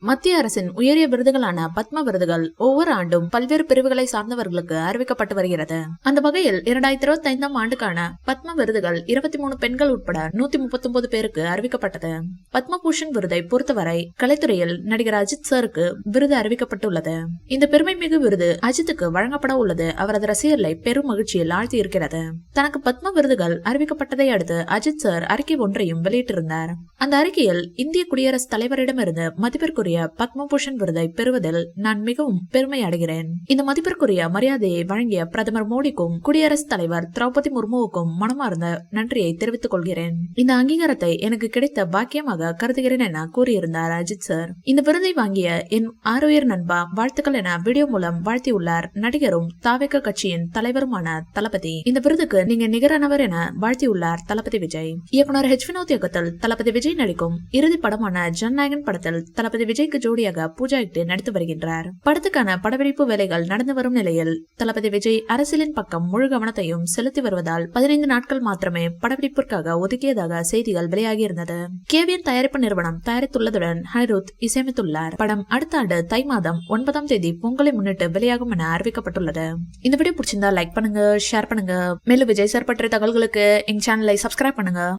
மத்திய அரசின் உயரிய விருதுகளான பத்ம விருதுகள் ஒவ்வொரு ஆண்டும் பல்வேறு பிரிவுகளை சார்ந்தவர்களுக்கு அறிவிக்கப்பட்டு வருகிறது. அந்த வகையில் 2025ஆம் ஆண்டுக்கான பத்ம விருதுகள் 23 பெண்கள் உட்பட 139 பேருக்கு அறிவிக்கப்பட்டது. பத்மபூஷன் விருதை பொறுத்தவரை கலைத்துறையில் நடிகர் அஜித் சாருக்கு விருது அறிவிக்கப்பட்டுள்ளது. இந்த பெருமை மிகு விருது அஜித்துக்கு வழங்கப்பட உள்ளது அவரது ரசிகர்களை பெரும் மகிழ்ச்சியில் ஆழ்த்தி இருக்கிறது. தனக்கு பத்ம விருதுகள் அறிவிக்கப்பட்டதை அடுத்து அஜித் சார் அறிக்கை ஒன்றையும் வெளியிட்டிருந்தார். அந்த அறிக்கையில் இந்திய குடியரசுத் தலைவரிடமிருந்து மதிப்பிற்குரிய பத்மபூஷன் விருதை பெறுவதில் நான் மிகவும் பெருமை அடைகிறேன். இந்த மதிப்பிற்குரிய மரியாதையை வழங்கிய பிரதமர் மோடிக்கும் குடியரசுத் தலைவர் திரௌபதி முர்முவுக்கும் மனமார்ந்த நன்றியை தெரிவித்துக் கொள்கிறேன். இந்த அங்கீகாரத்தை எனக்கு கிடைத்த பாக்கியமாக கருதுகிறேன் என கூறியிருந்தார் அஜித் சார். இந்த விருதை வாங்கிய என் ஆரோயர் நண்பா வாழ்த்துக்கள் என வீடியோ மூலம் வாழ்த்தியுள்ளார் நடிகரும் தாவேக கட்சியின் தலைவருமான தளபதி. இந்த விருதுக்கு நீங்க நிகரானவர் என வாழ்த்தியுள்ளார் தளபதி விஜய். இயக்குனர் ஹெச் வினோத் இயக்கத்தில் தளபதி விஜய் நடிக்கும் இறுதி படமான ஜனநாயகன் படத்தில் தளபதி விஜய்க்கு ஜோடியாக பூஜா ஹெக்டே நடித்து வருகின்றார். படத்துக்கான படப்பிடிப்பு வேலைகள் நடந்து வரும் நிலையில் தளபதி விஜய் அரசியலின் பக்கம் முழு கவனத்தையும் செலுத்தி வருவதால் 15 நாட்கள் மாத்திரமே படப்பிடிப்பிற்காக ஒதுக்கியதாக செய்திகள் வெளியாகியிருந்தது. கேவிஎன் தயாரிப்பு நிறுவனம் தயாரித்துள்ளதுடன் அனிருத் இசையமைத்துள்ளார். படம் அடுத்த ஆண்டு தை மாதம் 9ஆம் தேதி பொங்கலை முன்னிட்டு வெளியாகும் என அறிவிக்கப்பட்டுள்ளது. இந்த வீடியோ பிடிச்சிருந்தா லைக் பண்ணுங்க, ஷேர் பண்ணுங்க. மேலும் விஜய் சார் பற்றிய தகவல்களுக்கு எங்க சேனலை சப்ஸ்கிரைப் பண்ணுங்க.